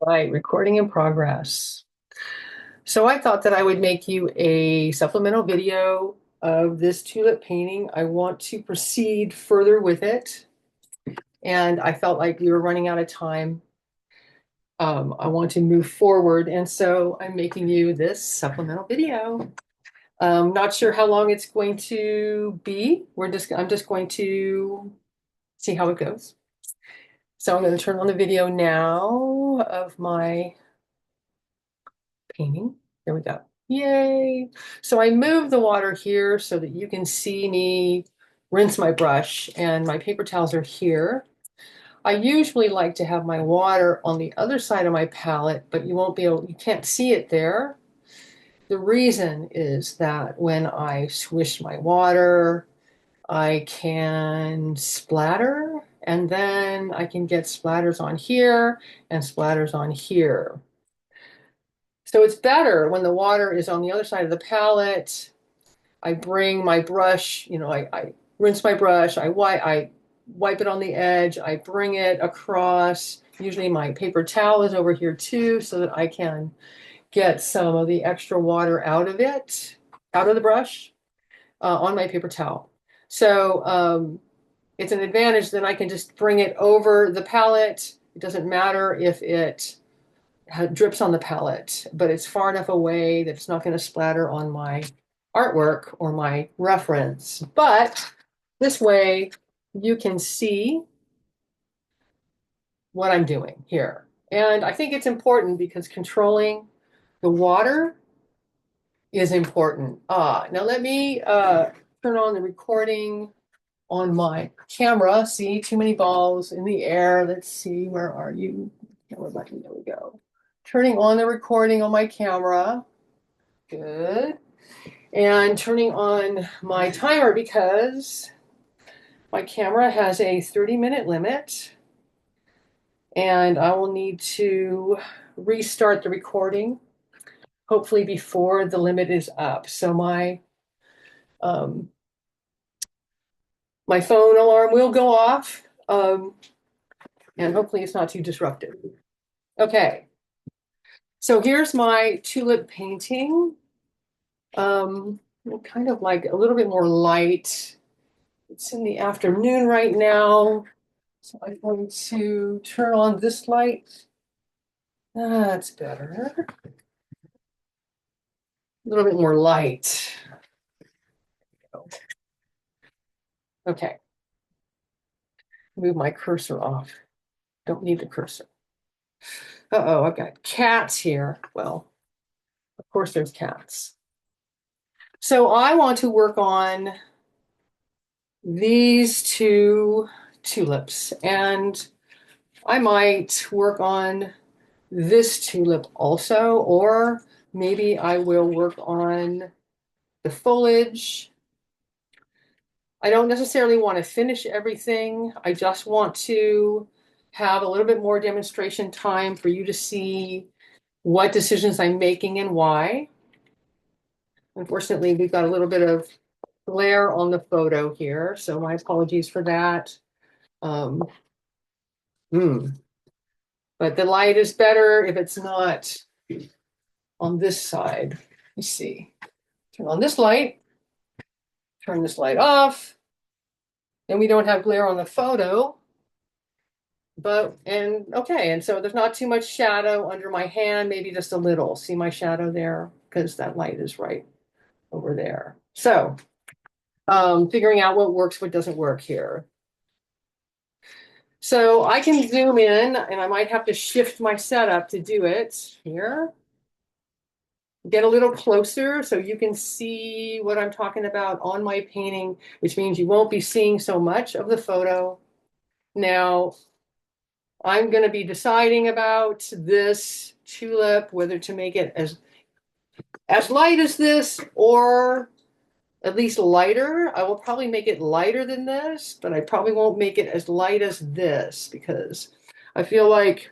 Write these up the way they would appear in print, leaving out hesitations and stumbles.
Right, recording in progress. So I thought that I would make you a supplemental video of this tulip painting. I want to proceed further with it, and I felt like we were running out of time. I want to move forward, and so I'm making you this supplemental video. Not sure how long it's going to be. I'm just going to see how it goes. So I'm going to turn on the video now of my painting. There we go. Yay. So I move the water here so that you can see me rinse my brush, and my paper towels are here. I usually like to have my water on the other side of my palette, but you can't see it there. The reason is that when I swish my water, I can splatter, and then I can get splatters on here and splatters on here. So it's better when the water is on the other side of the palette. I bring my brush, I rinse my brush, I wipe it on the edge, I bring it across. Usually my paper towel is over here too, so that I can get some of the extra water out of it, out of the brush, on my paper towel. So it's an advantage that I can just bring it over the palette. It doesn't matter if it drips on the palette, but it's far enough away that it's not going to splatter on my artwork or my reference. But this way you can see what I'm doing here. And I think it's important because controlling the water is important. Now let me turn on the recording on my camera. See, too many balls in the air. Let's see, where are you? Camera button, there we go. Turning on the recording on my camera. Good. And turning on my timer because my camera has a 30-minute limit, and I will need to restart the recording, hopefully before the limit is up. So um, my phone alarm will go off, and hopefully it's not too disruptive. Okay, so here's my tulip painting. Kind of like a little bit more light. It's in the afternoon right now, so I'm going to turn on this light. That's better. A little bit more light. Okay. Move my cursor off. Don't need the cursor. Uh-oh, I've got cats here. Well, of course there's cats. So I want to work on these two tulips, and I might work on this tulip also, or maybe I will work on the foliage. I don't necessarily want to finish everything. I just want to have a little bit more demonstration time for you to see what decisions I'm making and why. Unfortunately, we've got a little bit of glare on the photo here, so my apologies for that. Um, hmm. But the light is better if it's not on this side. Let's see. Turn on this light, turn this light off. Then we don't have glare on the photo. Okay, and so there's not too much shadow under my hand, maybe just a little. See my shadow there? Because that light is right over there. So figuring out what works, what doesn't work here. So I can zoom in, and I might have to shift my setup to do it here. Get a little closer so you can see what I'm talking about on my painting, which means you won't be seeing so much of the photo. Now, I'm going to be deciding about this tulip, whether to make it as light as this or at least lighter. I will probably make it lighter than this, but I probably won't make it as light as this because I feel like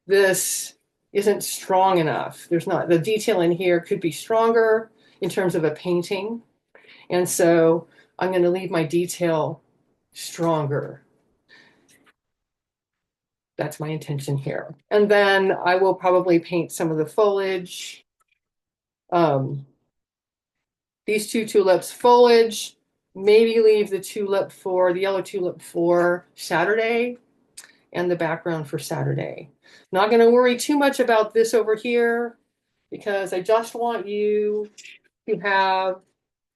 this isn't strong enough. There's not, the detail in here could be stronger in terms of a painting. And so I'm going to leave my detail stronger. That's my intention here. And then I will probably paint some of the foliage. These two tulips foliage, maybe leave the yellow tulip for Saturday and the background for Saturday. Not going to worry too much about this over here because I just want you to have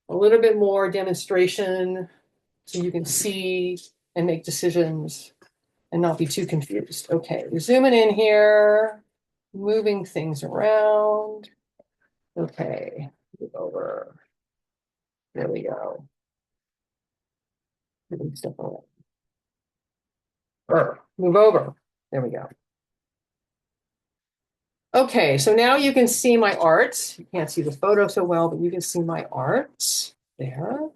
a little bit more demonstration so you can see and make decisions and not be too confused. Okay, we're zooming in here, moving things around. Okay, move over. There we go. Moving stuff around. Move over. There we go. Okay, so now you can see my art. You can't see the photo so well, but you can see my art there.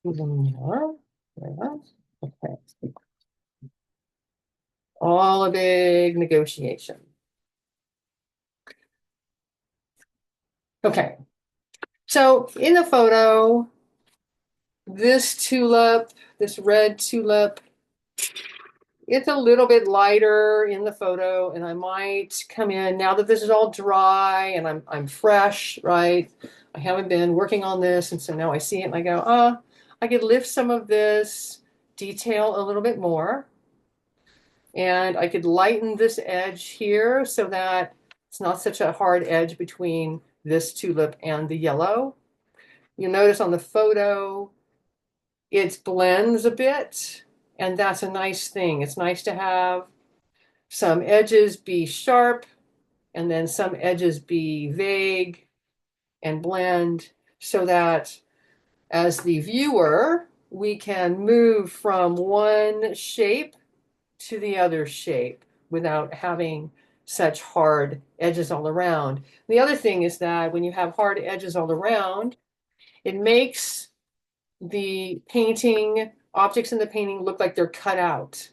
Even more. There. Okay. All a big negotiation. Okay. So in the photo, this tulip, this red tulip, it's a little bit lighter in the photo, and I might come in now that this is all dry and I'm fresh, right? I haven't been working on this, and so now I see it and I go, I could lift some of this detail a little bit more, and I could lighten this edge here so that it's not such a hard edge between this tulip and the yellow. You'll notice on the photo, it blends a bit, and that's a nice thing. It's nice to have some edges be sharp and then some edges be vague and blend so that as the viewer, we can move from one shape to the other shape without having such hard edges all around. The other thing is that when you have hard edges all around, it makes the painting, objects in the painting look like they're cut out.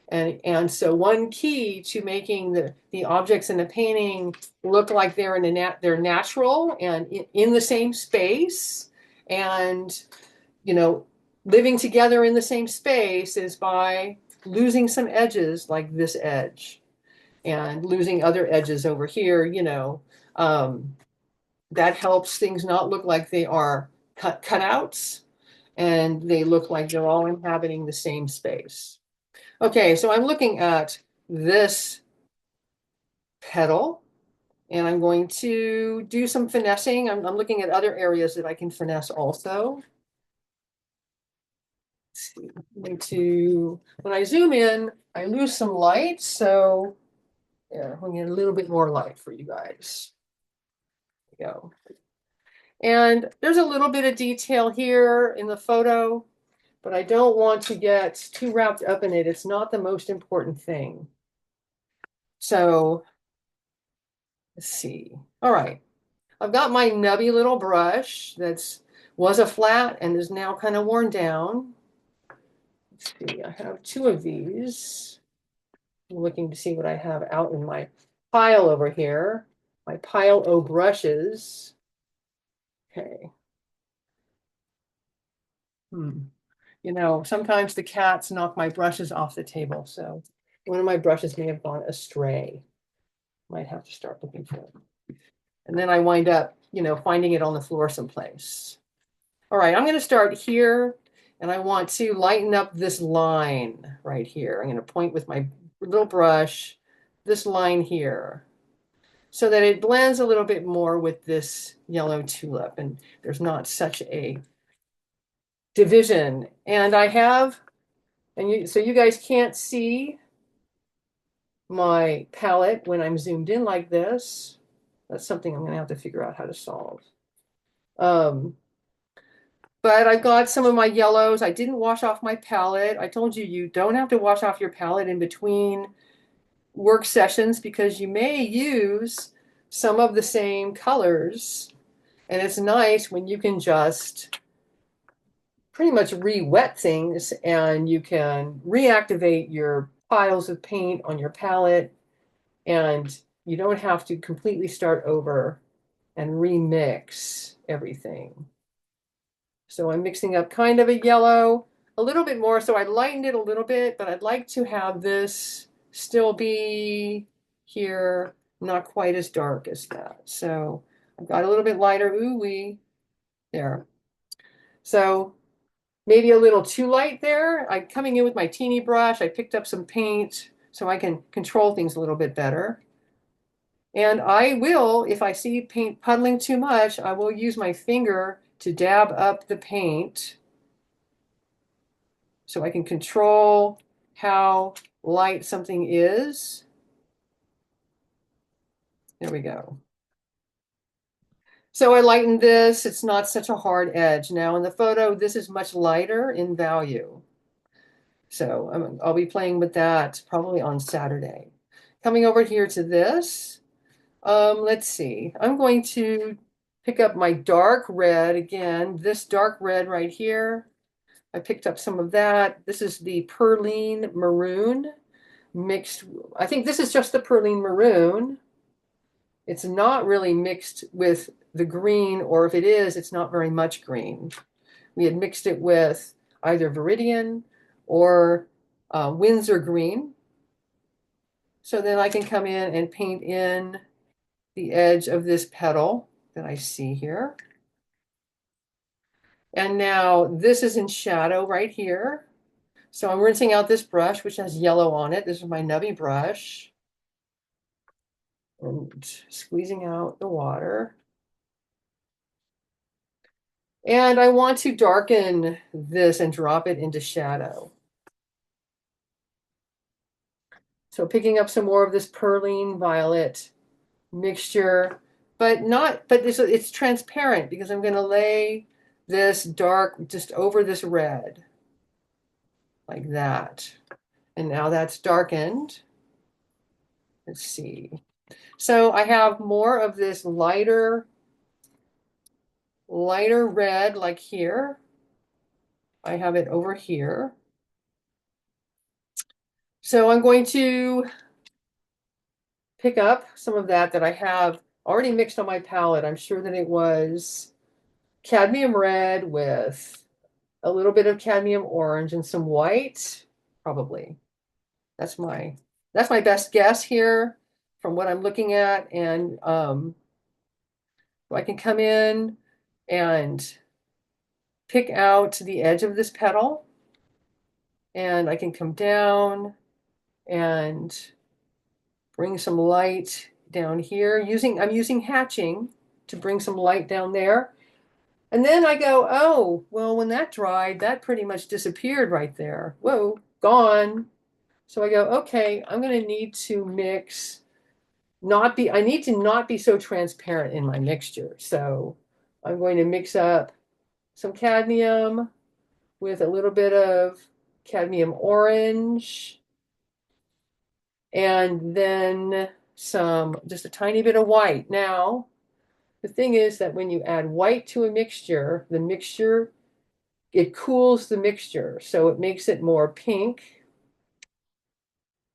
And so one key to making the objects in the painting look like they're they're natural and in the same space and living together in the same space is by losing some edges like this edge and losing other edges over here, that helps things not look like they are cutouts and they look like they're all inhabiting the same space. Okay, so I'm looking at this petal and I'm going to do some finessing. I'm looking at other areas that I can finesse also. Let's see. I'm going to, when I zoom in, I lose some light. So yeah, we'll get a little bit more light for you guys. There we go. And there's a little bit of detail here in the photo, but I don't want to get too wrapped up in it. It's not the most important thing. So let's see. All right. I've got my nubby little brush was a flat and is now kind of worn down. Let's see. I have two of these. I'm looking to see what I have out in my pile over here. My pile of brushes. Okay. Sometimes the cats knock my brushes off the table, so one of my brushes may have gone astray. Might have to start looking for it. And then I wind up, finding it on the floor someplace. All right, I'm going to start here, and I want to lighten up this line right here. I'm going to point with my little brush, this line here, so that it blends a little bit more with this yellow tulip, and there's not such a division. And I have, so you guys can't see my palette when I'm zoomed in like this. That's something I'm going to have to figure out how to solve. But I've got some of my yellows. I didn't wash off my palette. I told you, you don't have to wash off your palette in between work sessions because you may use some of the same colors. And it's nice when you can just pretty much re-wet things and you can reactivate your piles of paint on your palette and you don't have to completely start over and remix everything. So I'm mixing up kind of a yellow, a little bit more. So I lightened it a little bit, but I'd like to have this still be here, not quite as dark as that. So I've got a little bit lighter, ooh wee, there. So maybe a little too light there. I'm coming in with my teeny brush. I picked up some paint so I can control things a little bit better. And I will, if I see paint puddling too much, I will use my finger to dab up the paint so I can control how light something is. There we go. So I lightened this. It's not such a hard edge. Now in the photo, this is much lighter in value. So I'll be playing with that probably on Saturday. Coming over here to this, let's see. I'm going to pick up my dark red again, this dark red right here. I picked up some of that. This is the Perline Maroon mixed. I think this is just the Perline Maroon. It's not really mixed with the green, or if it is, it's not very much green. We had mixed it with either Viridian or Windsor green. So then I can come in and paint in the edge of this petal that I see here. And now this is in shadow right here. So I'm rinsing out this brush, which has yellow on it. This is my nubby brush. And squeezing out the water. And I want to darken this and drop it into shadow. So picking up some more of this Perline Violet mixture, but it's transparent because I'm going to lay this dark just over this red like that. And now that's darkened. Let's see. So I have more of this lighter red like here. I have it over here. So I'm going to pick up some of that I have already mixed on my palette. I'm sure that it was cadmium red with a little bit of cadmium orange and some white, probably. That's my best guess here from what I'm looking at. And I can come in and pick out the edge of this petal, and I can come down and bring some light down here. I'm using hatching to bring some light down there. And then I go, oh, well, when that dried, that pretty much disappeared right there. Whoa, gone. So I go, okay, I'm going to need to mix, I need to not be so transparent in my mixture. So I'm going to mix up some cadmium with a little bit of cadmium orange, and then just a tiny bit of white. Now, the thing is that when you add white to a mixture, it cools the mixture, so it makes it more pink.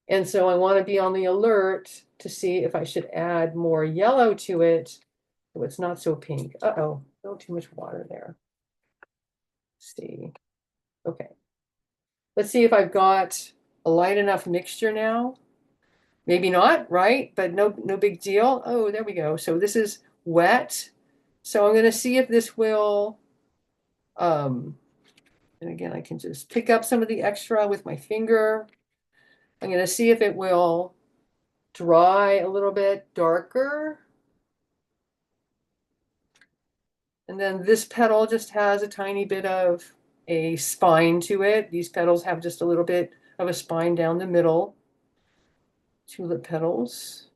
And so I want to be on the alert to see if I should add more yellow to it so it's not so pink. Uh-oh, no, too much water there. Let's see. Okay. Let's see if I've got a light enough mixture now. Maybe not, right? But no big deal. Oh, there we go. So this is wet. So I'm going to see if this will, and again, I can just pick up some of the extra with my finger. I'm going to see if it will dry a little bit darker. And then this petal just has a tiny bit of a spine to it. These petals have just a little bit of a spine down the middle. Tulip petals.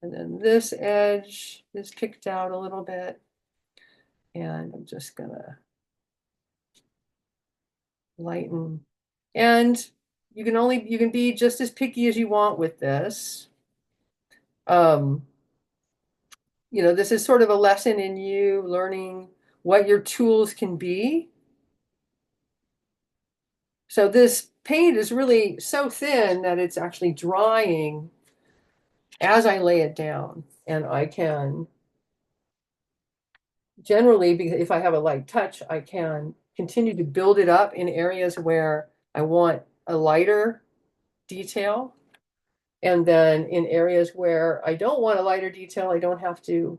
And then this edge is picked out a little bit. And I'm just gonna lighten. And you can be just as picky as you want with this. This is sort of a lesson in you learning what your tools can be. So this paint is really so thin that it's actually drying as I lay it down. And I can generally, if I have a light touch, I can continue to build it up in areas where I want a lighter detail. And then in areas where I don't want a lighter detail, I don't have to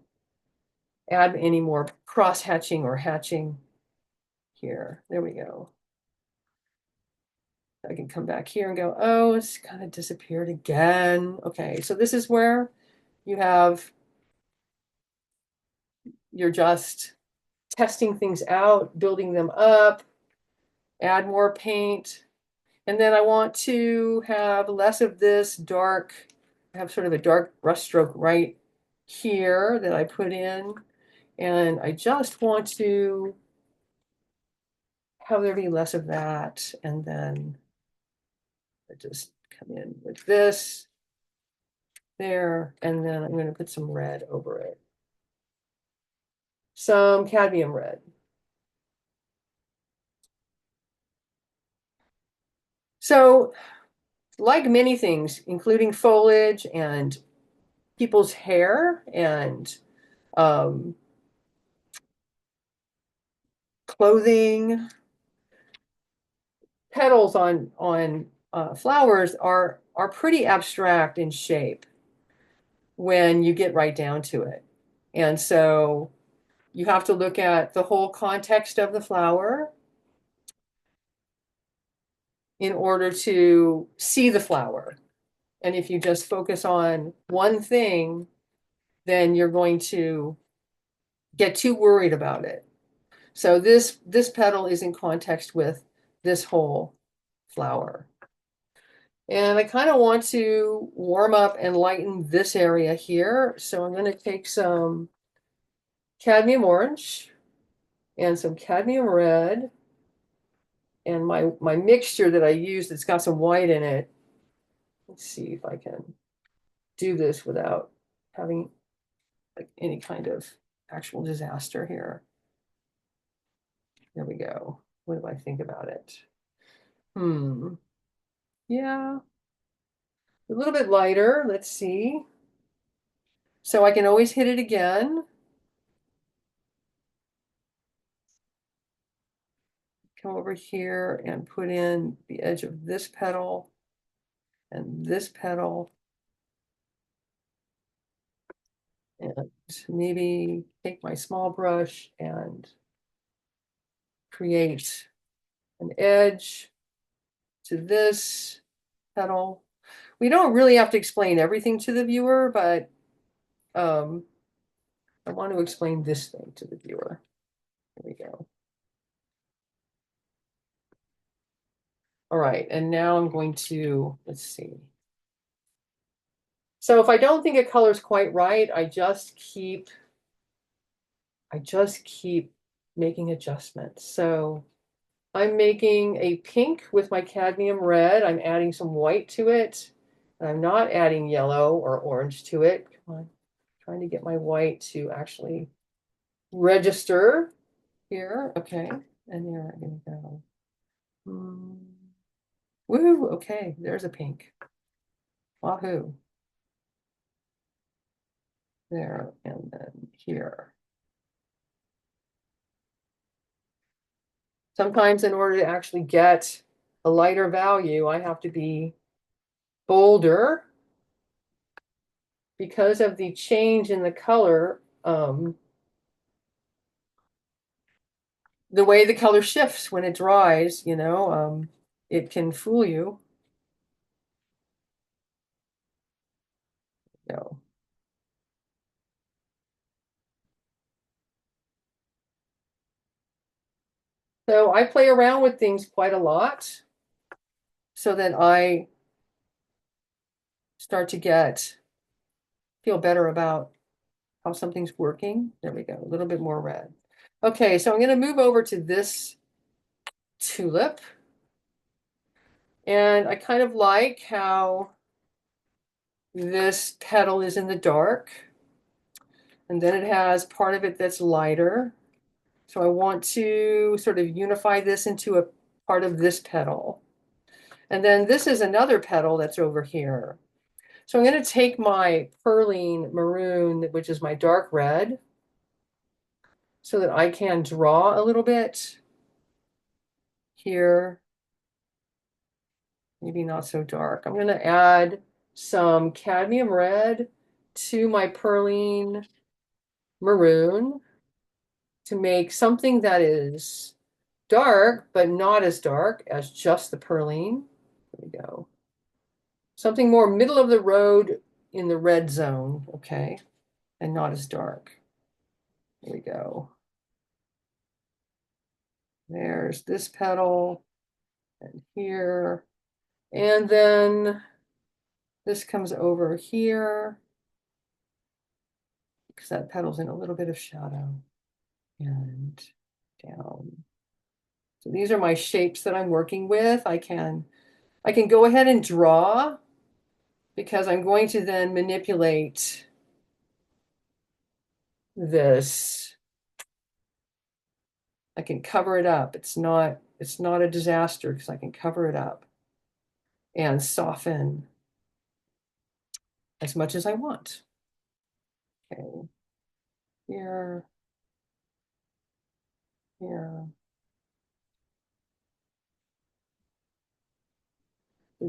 add any more cross hatching or hatching here. There we go. I can come back here and go, oh, it's kind of disappeared again. Okay, so this is where you have, you're just testing things out, building them up, add more paint. And then I want to have less of this dark, I have sort of a dark brushstroke right here that I put in. And I just want to have there be less of that. And then I just come in with this there, and then I'm going to put some red over it. Some cadmium red. So, like many things, including foliage and people's hair and clothing, petals on flowers are pretty abstract in shape when you get right down to it. And so you have to look at the whole context of the flower in order to see the flower. And if you just focus on one thing, then you're going to get too worried about it. So this petal is in context with this whole flower. And I kind of want to warm up and lighten this area here. So I'm going to take some cadmium orange and some cadmium red and my mixture that I used that's got some white in it. Let's see if I can do this without having like any kind of actual disaster here. There we go. What do I think about it? Yeah, a little bit lighter. Let's see. So I can always hit it again. Come over here and put in the edge of this petal and this petal. And maybe take my small brush and create an edge to this petal. We don't really have to explain everything to the viewer, but I want to explain this thing to the viewer. There we go. All right, and now I'm going to, let's see. So if I don't think a color's quite right, I just keep making adjustments. So I'm making a pink with my cadmium red. I'm adding some white to it. I'm not adding yellow or orange to it. Come on, trying to get my white to actually register here. Okay, and there I'm gonna go. Woo, okay, there's a pink. Wahoo. There, and then here. Sometimes in order to actually get a lighter value, I have to be bolder because of the change in the color. The way the color shifts when it dries, you know, it can fool you. No. So I play around with things quite a lot so that I start to feel better about how something's working. There we go, a little bit more red. Okay, so I'm going to move over to this tulip. And I kind of like how this petal is in the dark. And then it has part of it that's lighter. So I want to sort of unify this into a part of this petal. And then this is another petal that's over here. So I'm going to take my perline maroon, which is my dark red, so that I can draw a little bit. here. Maybe not so dark. I'm going to add some cadmium red to my perline maroon to make something that is dark, but not as dark as just the perline. There we go. Something more middle of the road in the red zone, okay, and not as dark. There we go. There's this petal and here. And then this comes over here because that petal's in a little bit of shadow and down. So these are my shapes that I'm working with. I can go ahead and draw because I'm going to then manipulate this. I can cover it up. It's not a disaster because I can cover it up and soften as much as I want. Okay. Here. Here.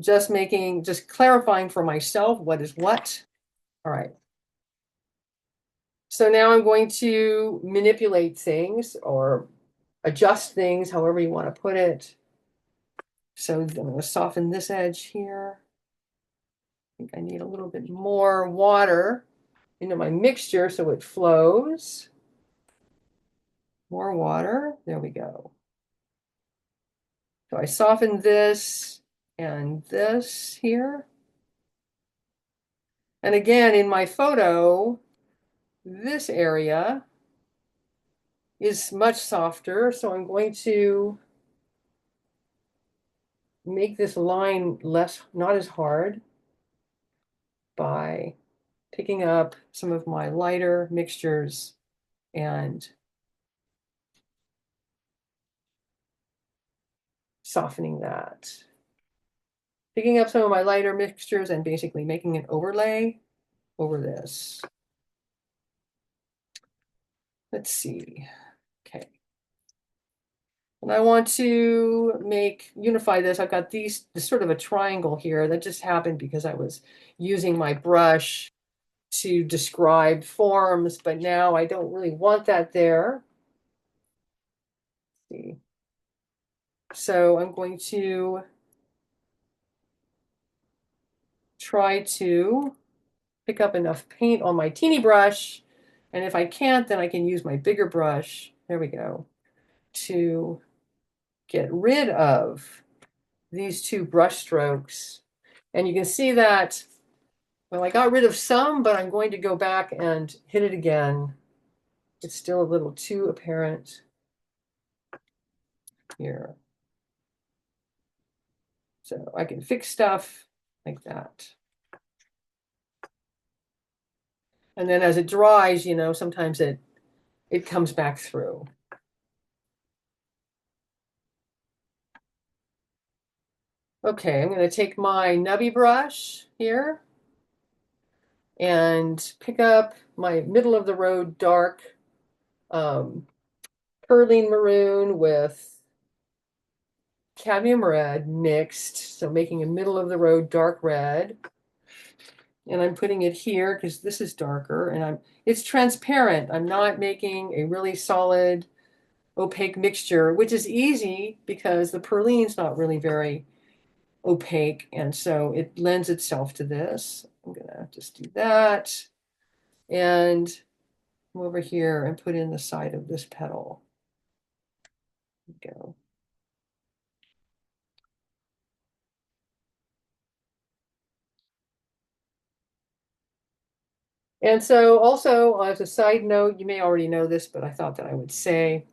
Just clarifying for myself what is what. All right. So now I'm going to manipulate things or adjust things, however you want to put it. So I'm going to soften this edge here. I think I need a little bit more water into my mixture so it flows. More water. There we go. So I soften this and this here. And again, in my photo, this area is much softer. So I'm going to make this line not as hard by picking up some of my lighter mixtures and softening that. Picking up some of my lighter mixtures and basically making an overlay over this. Let's see. Okay. And I want to unify this. I've got this sort of a triangle here that just happened because I was using my brush to describe forms, but now I don't really want that there. Let's see. So I'm going to try to pick up enough paint on my teeny brush. And if I can't, then I can use my bigger brush. There we go. To get rid of these two brush strokes. And you can see that, well, I got rid of some, but I'm going to go back and hit it again. It's still a little too apparent here. So I can fix stuff like that. And then as it dries, you know, sometimes it comes back through. Okay, I'm going to take my nubby brush here and pick up my middle of the road dark perline maroon with cadmium red mixed, so making a middle of the road dark red. And I'm putting it here because this is darker and it's transparent. I'm not making a really solid opaque mixture, which is easy because the perline's not really very opaque, and so it lends itself to this. I'm gonna just do that and come over here and put in the side of this petal. There we go. And so also, as a side note, you may already know this, but I thought that I would say,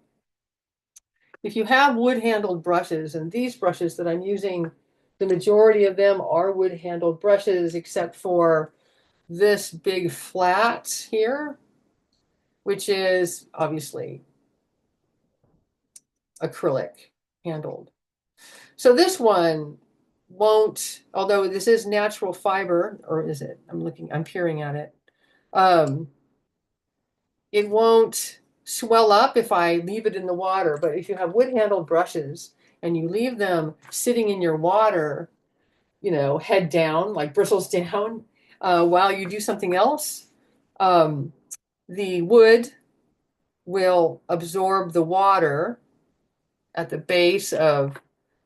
if you have wood-handled brushes, and these brushes that I'm using, the majority of them are wood-handled brushes, except for this big flat here, which is obviously acrylic handled. So this one won't, although this is natural fiber, or is it? I'm peering at it. It won't swell up if I leave it in the water, but if you have wood-handled brushes, and you leave them sitting in your water, you know, head down, like bristles down, while you do something else, um, the wood will absorb the water at the base of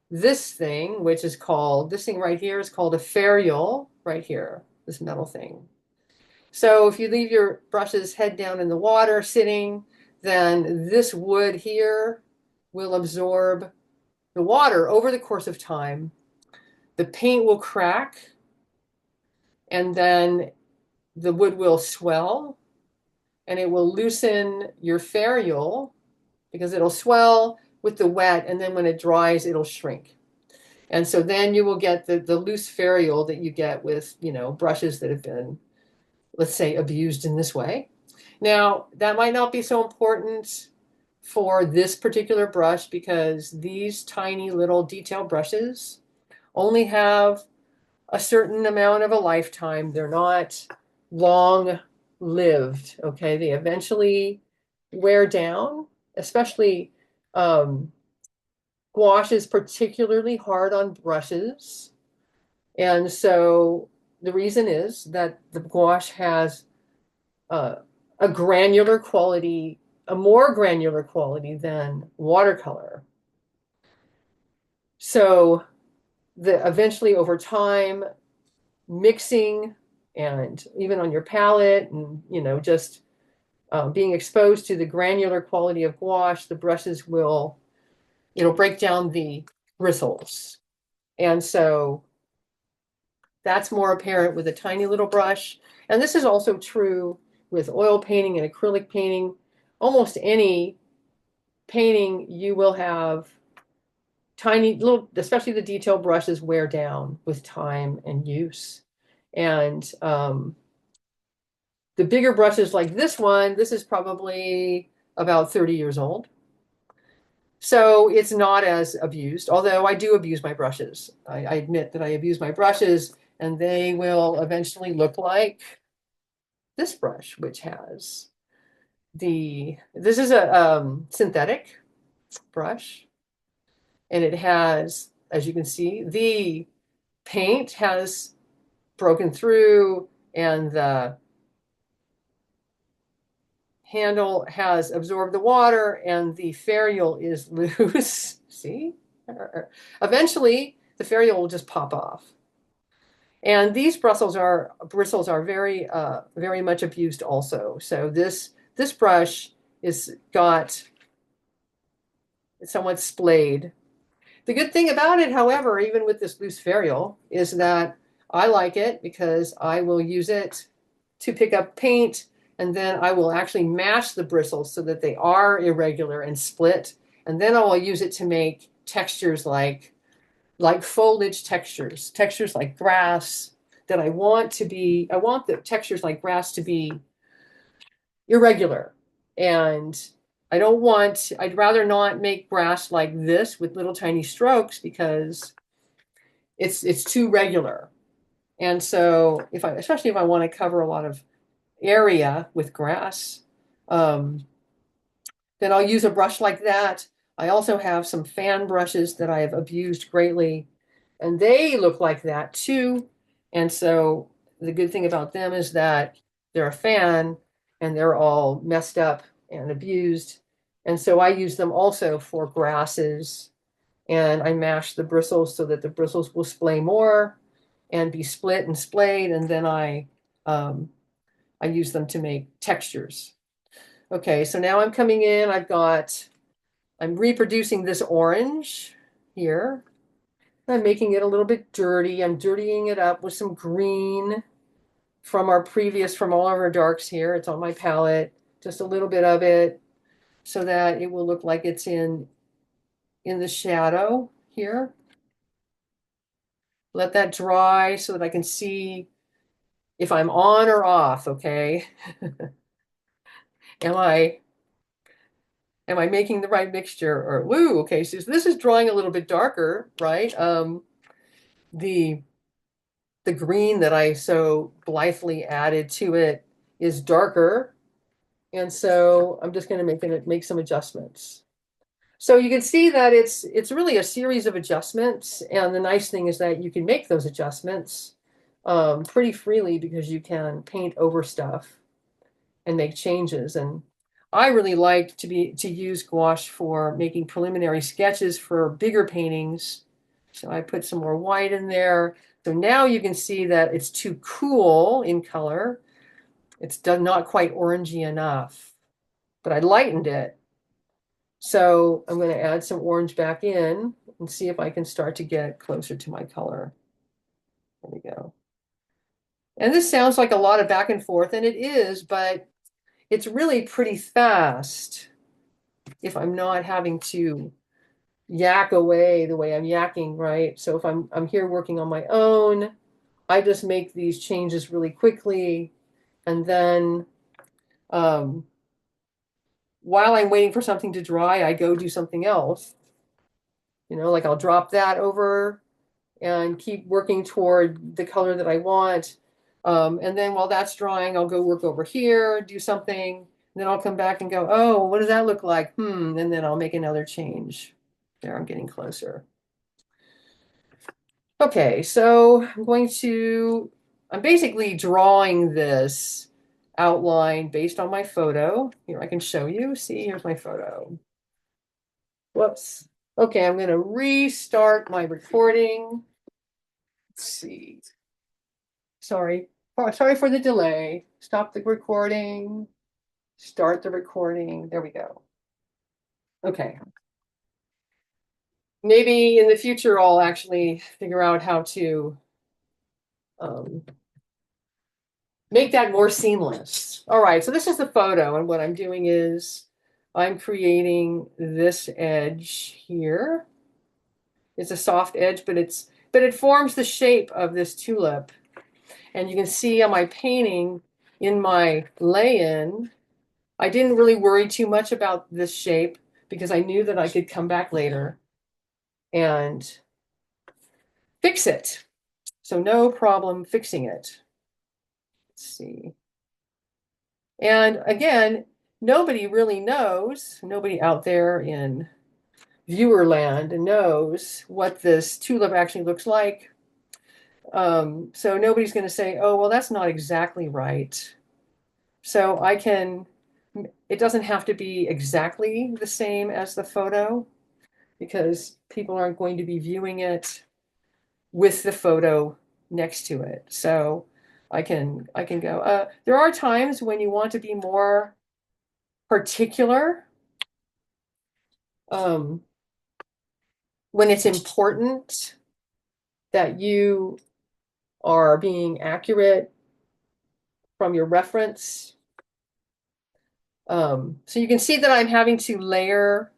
this thing, which is called, this thing right here is called a ferrule, right here, this metal thing. So if you leave your brushes head down in the water sitting, then this wood here will absorb the water over the course of time. The paint will crack, and then the wood will swell, and it will loosen your ferrule because it'll swell with the wet, and then when it dries, it'll shrink. And so then you will get the loose ferrule that you get with, you know, brushes that have been, let's say, abused in this way. Now, that might not be so important for this particular brush because these tiny little detail brushes only have a certain amount of a lifetime. They're not long lived, okay? They eventually wear down, especially gouache is particularly hard on brushes. And so the reason is that the gouache has a granular quality, a more granular quality than watercolor. So eventually over time, mixing and even on your palette and, you know, just being exposed to the granular quality of gouache, the brushes will, you know, break down the bristles. And so that's more apparent with a tiny little brush. And this is also true with oil painting and acrylic painting. Almost any painting, you will have tiny little, especially the detail brushes wear down with time and use. And the bigger brushes like this one, this is probably about 30 years old. So it's not as abused, although I do abuse my brushes. I admit that I abuse my brushes, and they will eventually look like this brush, which has this is a synthetic brush, and it has, as you can see, the paint has broken through, and the handle has absorbed the water, and the ferrule is loose. See? Eventually, the ferrule will just pop off. And these bristles are very much abused also. So this brush is got somewhat splayed. The good thing about it, however, even with this loose ferrule, is that I like it because I will use it to pick up paint, and then I will actually mash the bristles so that they are irregular and split. And then I will use it to make textures like foliage textures like grass that I want the textures like grass to be irregular. And I'd rather not make grass like this with little tiny strokes because it's too regular. And so especially if I want to cover a lot of area with grass, then I'll use a brush like that. I also have some fan brushes that I have abused greatly, and they look like that too. And so the good thing about them is that they're a fan and they're all messed up and abused. And so I use them also for grasses, and I mash the bristles so that the bristles will splay more and be split and splayed, and then I use them to make textures. Okay, so now I'm coming in, I'm reproducing this orange here. I'm making it a little bit dirty. I'm dirtying it up with some green from all of our darks here. It's on my palette, just a little bit of it so that it will look like it's in the shadow here. Let that dry so that I can see if I'm on or off, okay? Am I making the right mixture? Or woo, okay, so this is drawing a little bit darker, right? The green that I so blithely added to it is darker, and so I'm just going to make some adjustments. So you can see that it's really a series of adjustments, and the nice thing is that you can make those adjustments pretty freely because you can paint over stuff and make changes. And I really like to use gouache for making preliminary sketches for bigger paintings. So I put some more white in there. So now you can see that it's too cool in color. It's done not quite orangey enough, but I lightened it. So I'm going to add some orange back in and see if I can start to get closer to my color. There we go. And this sounds like a lot of back and forth, and it is, but it's really pretty fast if I'm not having to yak away the way I'm yakking, right? So if I'm here working on my own, I just make these changes really quickly, and then while I'm waiting for something to dry, I go do something else. You know, like I'll drop that over and keep working toward the color that I want. And then while that's drying, I'll go work over here, do something, and then I'll come back and go, oh, what does that look like? And then I'll make another change. There, I'm getting closer. Okay, so I'm basically drawing this outline based on my photo. Here, I can show you. See, here's my photo. Whoops. Okay, I'm going to restart my recording. Let's see. Sorry. Oh, sorry for the delay. Stop the recording. Start the recording. There we go. Okay. Maybe in the future I'll actually figure out how to um, make that more seamless. All right, so this is the photo, and what I'm doing is I'm creating this edge here. It's a soft edge, but it forms the shape of this tulip. And you can see on my painting in my lay-in, I didn't really worry too much about this shape because I knew that I could come back later and fix it. So no problem fixing it. Let's see. And again, nobody really knows, nobody out there in viewer land knows what this tulip actually looks like. So nobody's going to say, oh, well, that's not exactly right. So it doesn't have to be exactly the same as the photo because people aren't going to be viewing it with the photo next to it. So I can go, there are times when you want to be more particular, um, when it's important that you are being accurate from your reference. So you can see that I'm having to layer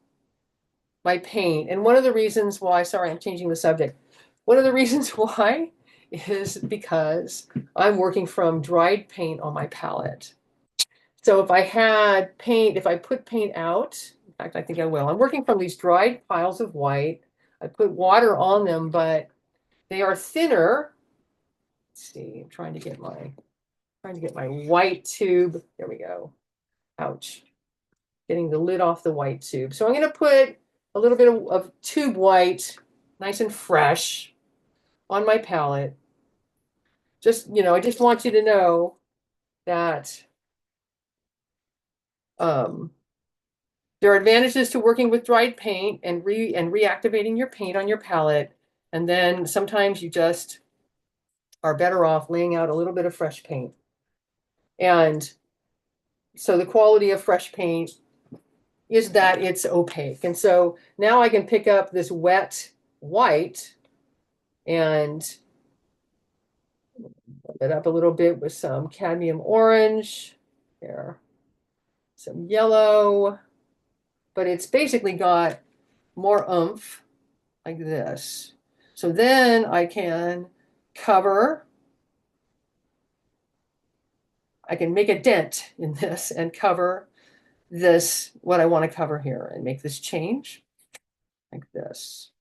my paint. And one of the reasons why, sorry, I'm changing the subject. One of the reasons why is because I'm working from dried paint on my palette. So if I put paint out, in fact, I think I will. I'm working from these dried piles of white. I put water on them, but they are thinner. Let's see, I'm trying to get my white tube. There we go. Ouch. Getting the lid off the white tube. So I'm going to put a little bit of tube white, nice and fresh, on my palette. I just want you to know that there are advantages to working with dried paint and reactivating your paint on your palette. And then sometimes you just are better off laying out a little bit of fresh paint. And so the quality of fresh paint is that it's opaque. And so now I can pick up this wet white and put it up a little bit with some cadmium orange. There, some yellow, but it's basically got more oomph like this. So then I can make a dent in this and cover this, what I want to cover here, and make this change like this.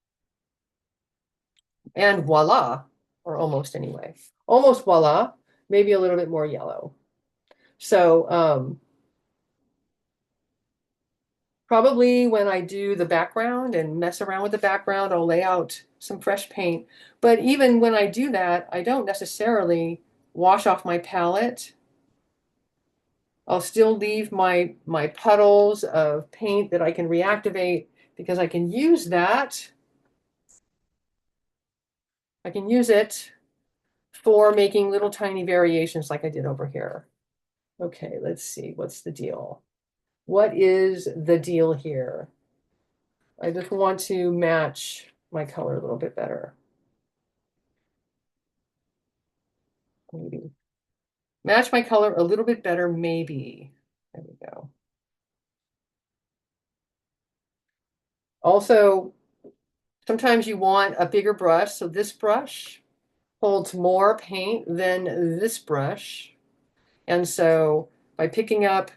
And voila, or almost anyway. Almost voila, maybe a little bit more yellow. So Probably when I do the background and mess around with the background, I'll lay out some fresh paint. But even when I do that, I don't necessarily wash off my palette. I'll still leave my puddles of paint that I can reactivate because I can use that. I can use it for making little tiny variations like I did over here. Okay, let's see. What's the deal? What is the deal here? I just want to match my color a little bit better. Maybe. Match my color a little bit better, maybe. There we go. Also, sometimes you want a bigger brush. So this brush holds more paint than this brush. And so by picking up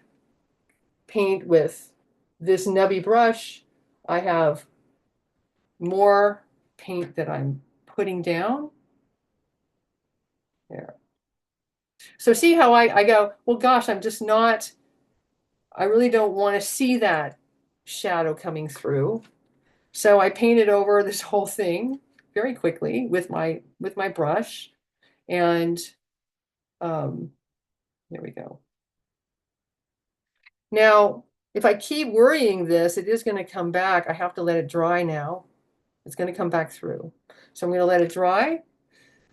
paint with this nubby brush, I have more paint that I'm putting down. There. So see how I go, well, gosh, I really don't want to see that shadow coming through. So I painted over this whole thing very quickly with my brush. And there we go. Now, if I keep worrying this, it is going to come back. I have to let it dry now. It's going to come back through. So I'm going to let it dry,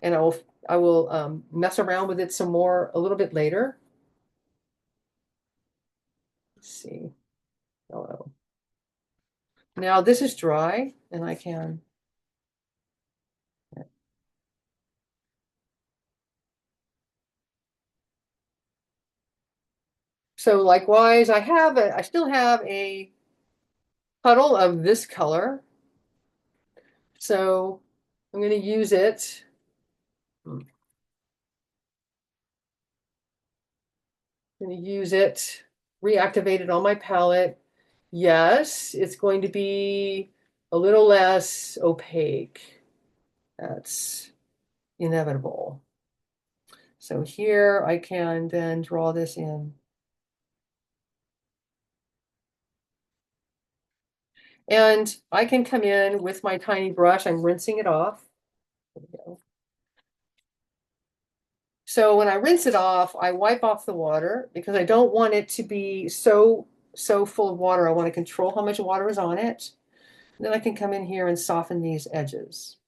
and I will mess around with it some more a little bit later. Let's see. Hello. Now this is dry, and I can. So likewise, I still have a puddle of this color. So I'm going to use it. I'm going to use it, reactivate it on my palette. Yes, it's going to be a little less opaque. That's inevitable. So here I can then draw this in. And I can come in with my tiny brush. I'm rinsing it off. There we go. So when I rinse it off, I wipe off the water because I don't want it to be so full of water. I want to control how much water is on it. And then I can come in here and soften these edges.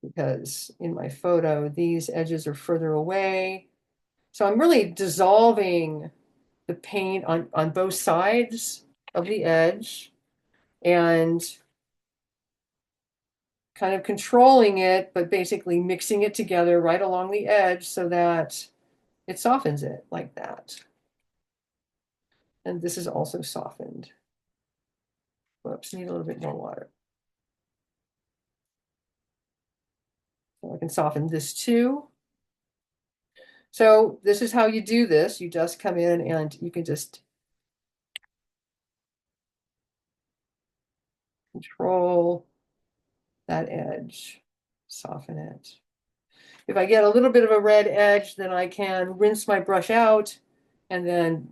Because in my photo, these edges are further away. So I'm really dissolving the paint on both sides of the edge and kind of controlling it, but basically mixing it together right along the edge so that it softens it like that. And this is also softened. Whoops, need a little bit more water. So I can soften this too. So this is how you do this. You just come in and you can just control that edge, soften it. If I get a little bit of a red edge, then I can rinse my brush out and then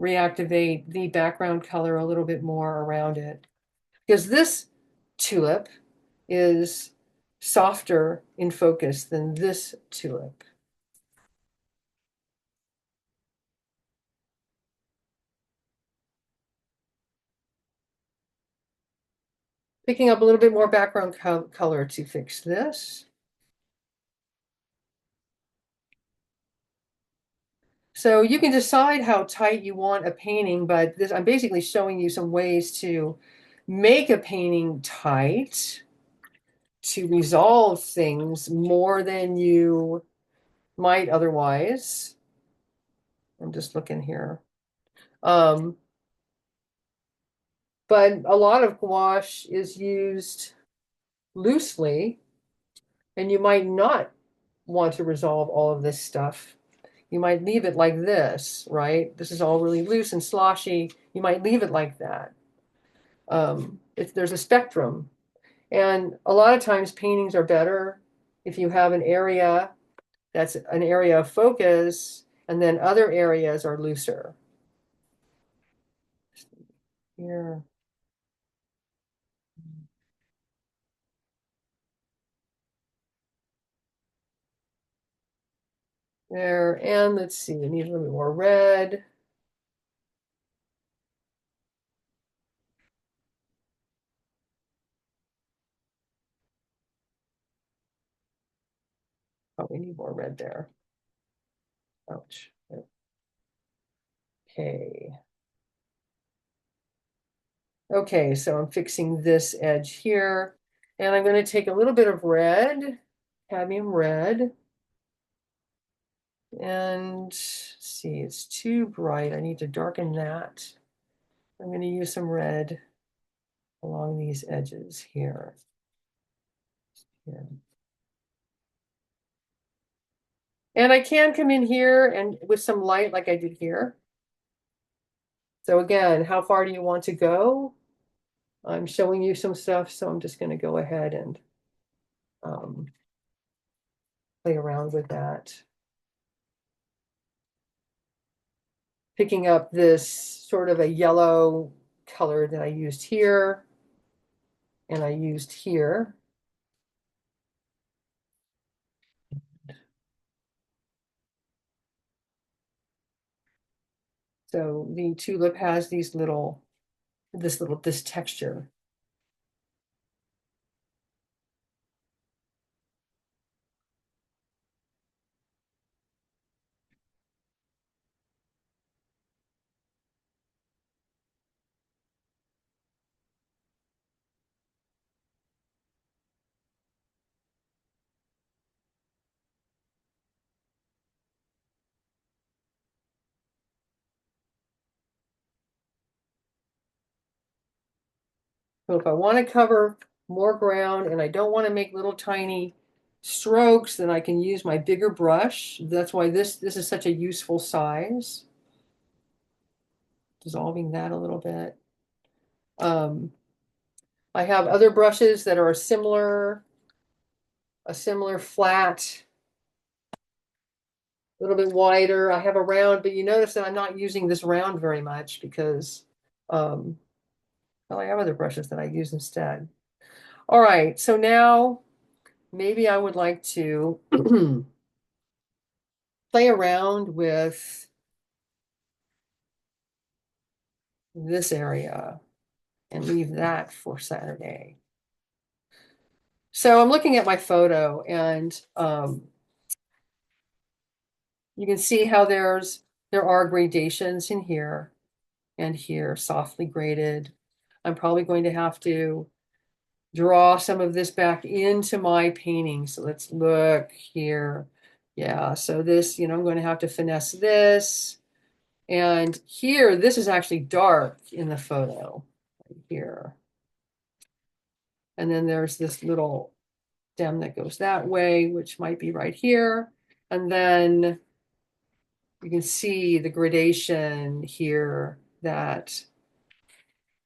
reactivate the background color a little bit more around it. Because this tulip is softer in focus than this tulip. Picking up a little bit more background color to fix this. So you can decide how tight you want a painting, but I'm basically showing you some ways to make a painting tight, to resolve things more than you might otherwise. I'm just looking here. But a lot of gouache is used loosely, and you might not want to resolve all of this stuff. You might leave it like this, right? This is all really loose and sloshy. You might leave it like that. There's a spectrum. And a lot of times paintings are better if you have an area That's an area of focus, and then other areas are looser. Here. There, and let's see, we need a little bit more red. Oh, we need more red there. Ouch. Okay. Okay, so I'm fixing this edge here. And I'm going to take a little bit of red, cadmium red. And let's see, it's too bright. I need to darken that. I'm going to use some red along these edges here. Here. And I can come in here and with some light like I did here. So again, how far do you want to go? I'm showing you some stuff, so I'm just going to go ahead and play around with that. Picking up this sort of a yellow color that I used here and I used here. So the tulip has these this texture. So if I want to cover more ground and I don't want to make little tiny strokes, then I can use my bigger brush. That's why this is such a useful size. Dissolving that a little bit. I have other brushes that are a similar flat, a little bit wider. I have a round, but you notice that I'm not using this round very much because well, I have other brushes that I use instead. All right, so now maybe I would like to play around with this area and leave that for Saturday. So I'm looking at my photo and you can see how there are gradations in here and here, softly graded. I'm probably going to have to draw some of this back into my painting. So let's look here. Yeah, so this, I'm going to have to finesse this. And here, this is actually dark in the photo right here. And then there's this little stem that goes that way, which might be right here. And then you can see the gradation here that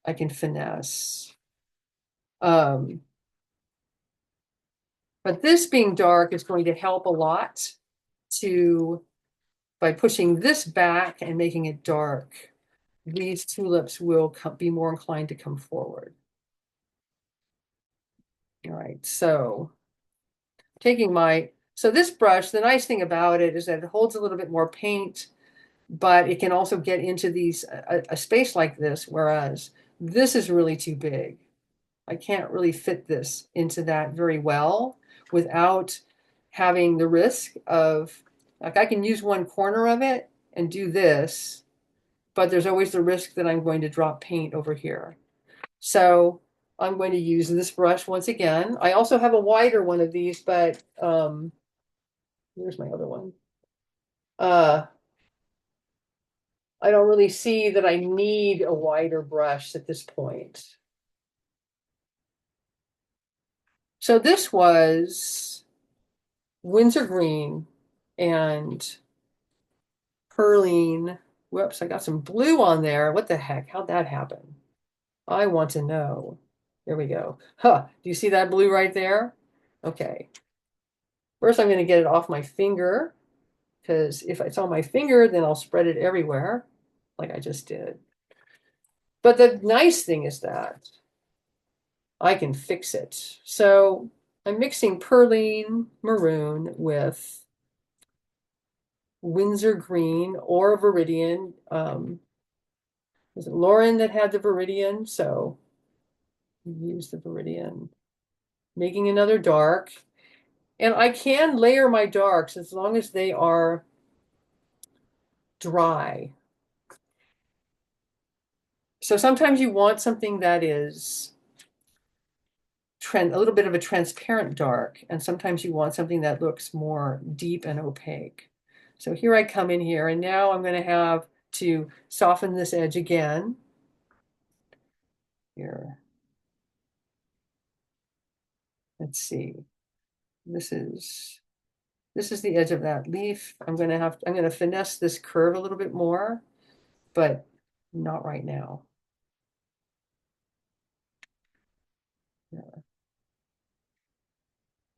I can finesse. But this being dark is going to help a lot by pushing this back and making it dark, these tulips will be more inclined to come forward. All right, so so this brush, the nice thing about it is that it holds a little bit more paint, but it can also get into a space like this, whereas this is really too big. I can't really fit this into that very well without having the risk of, like, I can use one corner of it and do this, but there's always the risk that I'm going to drop paint over here. So I'm going to use this brush once again. I also have a wider one of these, but here's my other one. I don't really see that I need a wider brush at this point. So this was Windsor Green and Perline. Whoops, I got some blue on there. What the heck? How'd that happen? I want to know. There we go. Huh, do you see that blue right there? Okay. First, I'm going to get it off my finger, because if it's on my finger, then I'll spread it everywhere, like I just did. But the nice thing is that I can fix it. So I'm mixing Perlene Maroon with Windsor Green or Viridian. Was it Lauren that had the Viridian? So use the Viridian. Making another dark. And I can layer my darks as long as they are dry. So sometimes you want something that is a little bit of a transparent dark, and sometimes you want something that looks more deep and opaque. So here I come in here, and now I'm going to have to soften this edge again. Here. Let's see. This is the edge of that leaf. I'm going to finesse this curve a little bit more, but not right now. Yeah.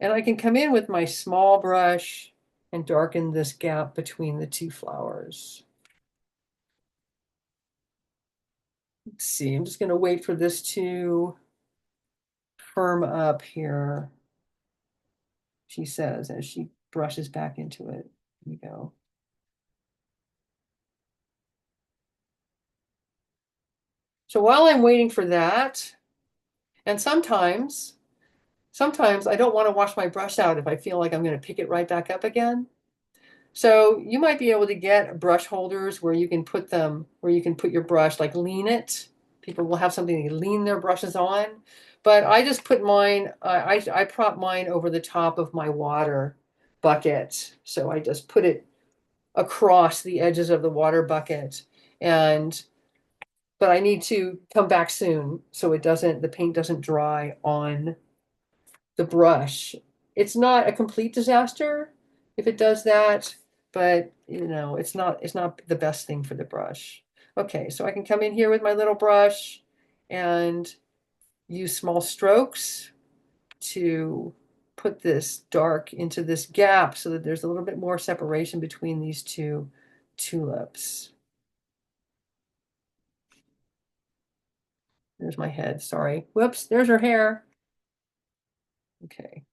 And I can come in with my small brush and darken this gap between the two flowers. Let's see, I'm just going to wait for this to firm up here, she says, as she brushes back into it. Here we go. So while I'm waiting for that, and sometimes I don't want to wash my brush out if I feel like I'm going to pick it right back up again. So you might be able to get brush holders where you can put your brush, like lean it. People will have something to lean their brushes on. But I just put mine, I prop mine over the top of my water bucket. So I just put it across the edges of the water bucket. But I need to come back soon so the paint doesn't dry on the brush. It's not a complete disaster if it does that, but it's not the best thing for the brush. Okay, so I can come in here with my little brush and use small strokes to put this dark into this gap so that there's a little bit more separation between these two tulips. There's my head, sorry. Whoops, there's her hair. Okay.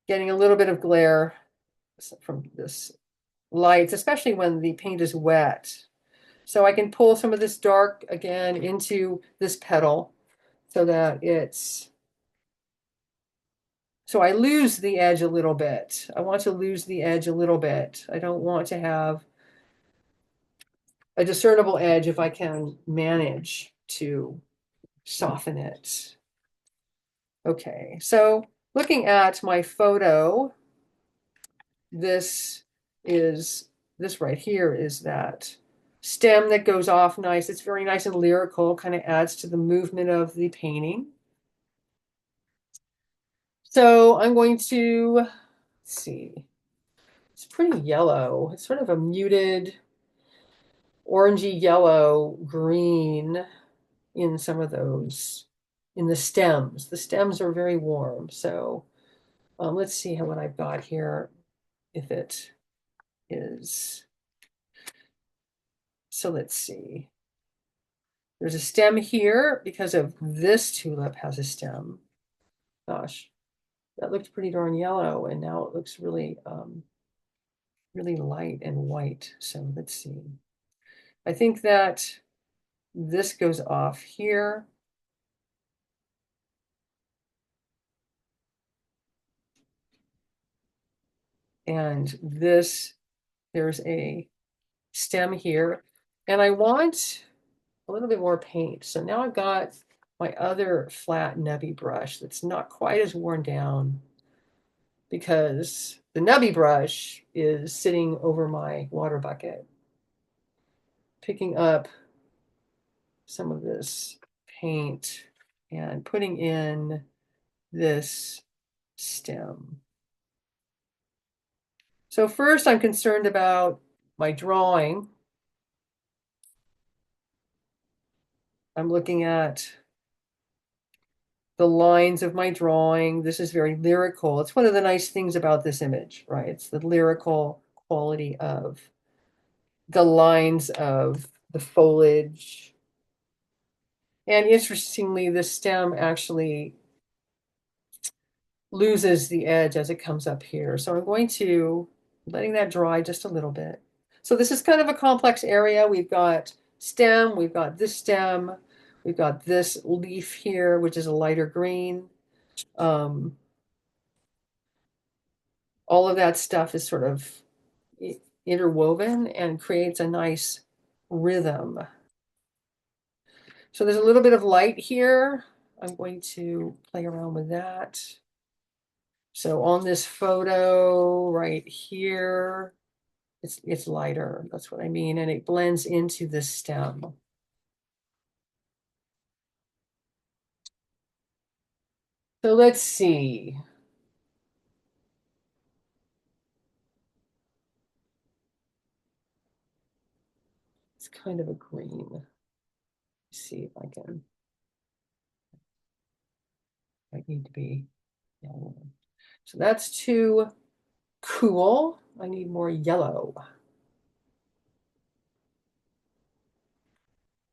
Getting a little bit of glare from this light, especially when the paint is wet. So I can pull some of this dark again into this petal so that so I lose the edge a little bit. I want to lose the edge a little bit. I don't want to have a discernible edge if I can manage to soften it. Okay, so looking at my photo, this right here is that stem that goes off nice. It's very nice and lyrical, kind of adds to the movement of the painting. So I'm going to, let's see, it's pretty yellow. It's sort of a muted orangey yellow green in some of those, in the stems. The stems are very warm. So let's see what I've got here, if it is. So let's see. There's a stem here because of this tulip has a stem. Gosh, that looked pretty darn yellow, and now it looks really, really light and white. So let's see. I think that this goes off here. And there's a stem here. And I want a little bit more paint. So now I've got my other flat nubby brush that's not quite as worn down, because the nubby brush is sitting over my water bucket, picking up some of this paint and putting in this stem. So first I'm concerned about my drawing. I'm looking at the lines of my drawing. This is very lyrical. It's one of the nice things about this image, right? It's the lyrical quality of the lines of the foliage. And interestingly, the stem actually loses the edge as it comes up here. So I'm going to letting that dry just a little bit. So this is kind of a complex area. We've got stem, we've got this stem, we've got this leaf here, which is a lighter green. All of that stuff is sort of interwoven and creates a nice rhythm. So there's a little bit of light here. I'm going to play around with that. So on this photo right here, it's lighter. That's what I mean. And it blends into the stem. So let's see. It's kind of a green. Let's see if I can. I need to be yellow. So that's too cool. I need more yellow.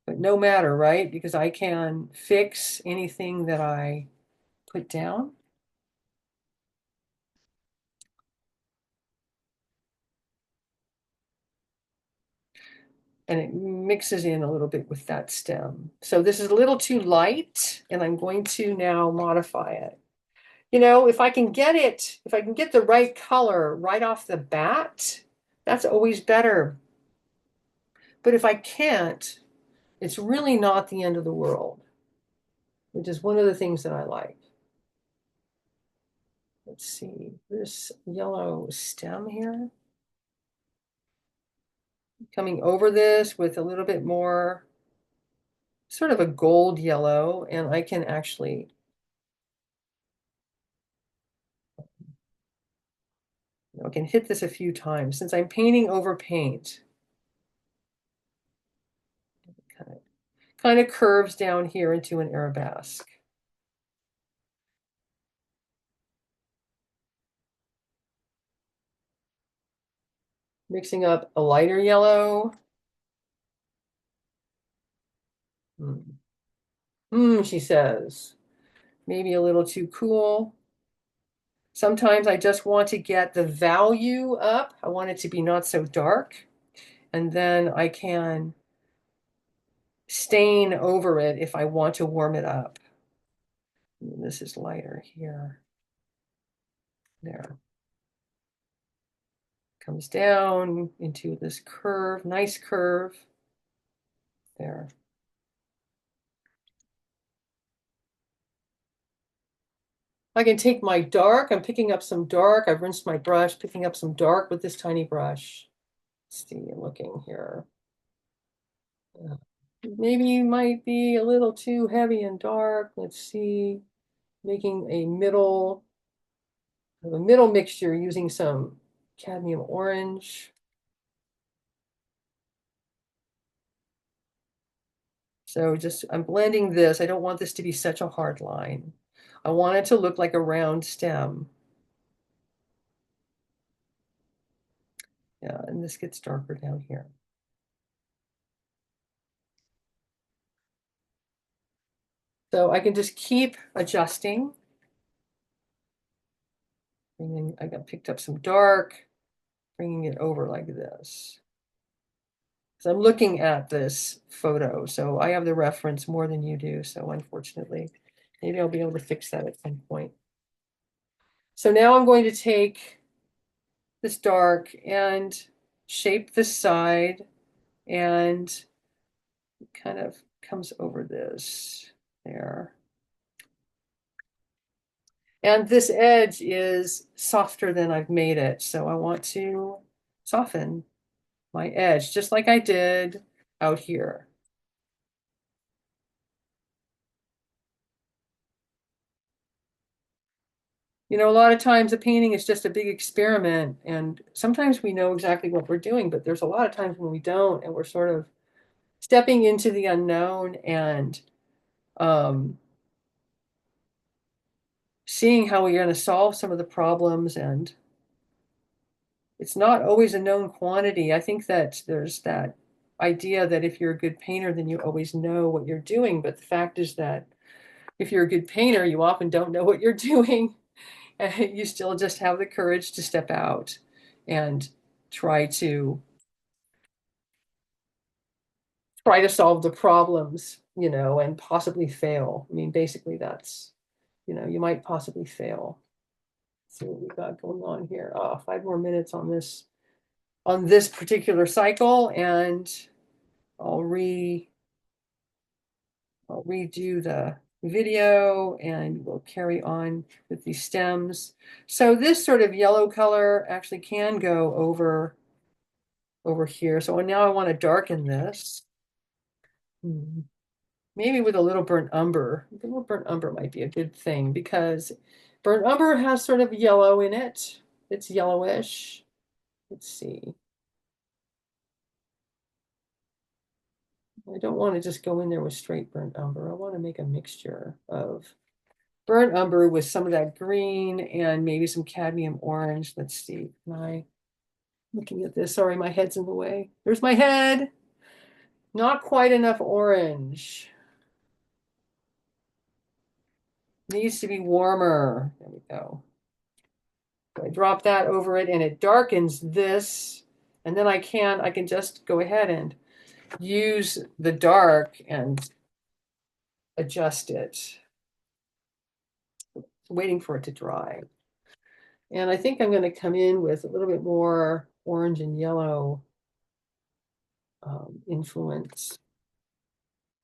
But no matter, right? Because I can fix anything that I put down. And it mixes in a little bit with that stem. So this is a little too light, and I'm going to now modify it. You know, if I can get it, if I can get the right color right off the bat, that's always better. But if I can't, it's really not the end of the world, which is one of the things that I like. Let's see, this yellow stem here. Coming over this with a little bit more sort of a gold yellow, and I can actually I can hit this a few times since I'm painting over paint. Kind of curves down here into an arabesque. Mixing up a lighter yellow. She says. Maybe a little too cool. Sometimes I just want to get the value up. I want it to be not so dark. And then I can stain over it if I want to warm it up. This is lighter here. There. Comes down into this curve, nice curve. There. I can take my dark, I'm picking up some dark. I've rinsed my brush, picking up some dark with this tiny brush. Let's see, I'm looking here. Maybe might be a little too heavy and dark. Let's see, making a middle mixture using some cadmium orange. So just, I'm blending this. I don't want this to be such a hard line. I want it to look like a round stem. Yeah, and this gets darker down here. So I can just keep adjusting. And then I got picked up some dark, bringing it over like this. So I'm looking at this photo, so I have the reference more than you do. So unfortunately, maybe I'll be able to fix that at some point. So now I'm going to take this dark and shape this side, and it kind of comes over this there. And this edge is softer than I've made it, so I want to soften my edge just like I did out here. You know, a lot of times a painting is just a big experiment, and sometimes we know exactly what we're doing, but there's a lot of times when we don't, and we're sort of stepping into the unknown and um, seeing how we're going to solve some of the problems. And it's not always a known quantity. I think that there's that idea that if you're a good painter, then you always know what you're doing. But the fact is that if you're a good painter, you often don't know what you're doing. And you still just have the courage to step out and try to solve the problems, and possibly fail. I mean, basically that's, you might possibly fail. Let's see what we got going on here. 5 more minutes on this particular cycle, and I'll redo the video and we'll carry on with these stems. So this sort of yellow color actually can go over here. So now I want to darken this. Maybe with a little burnt umber. A little burnt umber might be a good thing because burnt umber has sort of yellow in it. It's yellowish. Let's see. I don't want to just go in there with straight burnt umber. I want to make a mixture of burnt umber with some of that green and maybe some cadmium orange. Let's see. Am I looking at this? Sorry, my head's in the way. There's my head. Not quite enough orange. Needs to be warmer. There we go. I drop that over it and it darkens this. And then I can just go ahead and use the dark and adjust it. Waiting for it to dry. And I think I'm going to come in with a little bit more orange and yellow influence.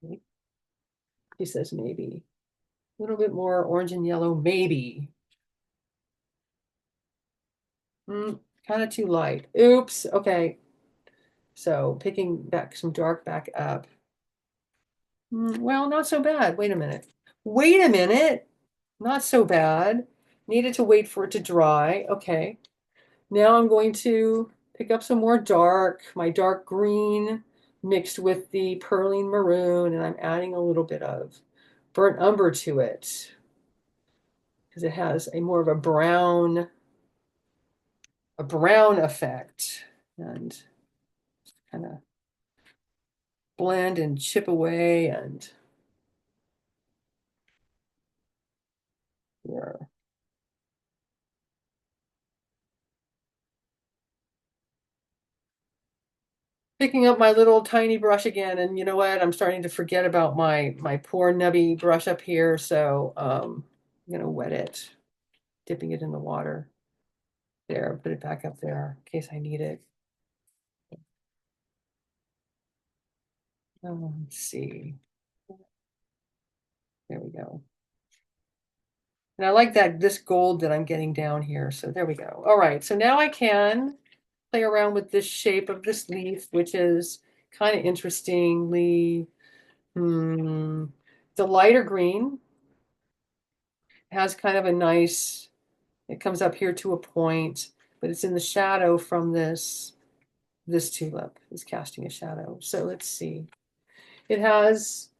He says maybe. A little bit more orange and yellow, maybe. Kind of too light. Oops. Okay. So picking back some dark back up. Well, not so bad. Wait a minute. Wait a minute. Not so bad. Needed to wait for it to dry. Okay. Now I'm going to pick up some more dark, my dark green mixed with the perling maroon, and I'm adding a little bit of burnt umber to it because it has a more of a brown effect, and kind of blend and chip away, and here. Picking up my little tiny brush again, and you know what? I'm starting to forget about my poor nubby brush up here, so I'm gonna wet it, dipping it in the water. There, put it back up there in case I need it. Let's see. There we go. And I like this gold that I'm getting down here. So there we go. All right, so now I can play around with this shape of this leaf, which is kind of interestingly, the lighter green has kind of a nice, it comes up here to a point, but it's in the shadow from this tulip is casting a shadow. So let's see. It has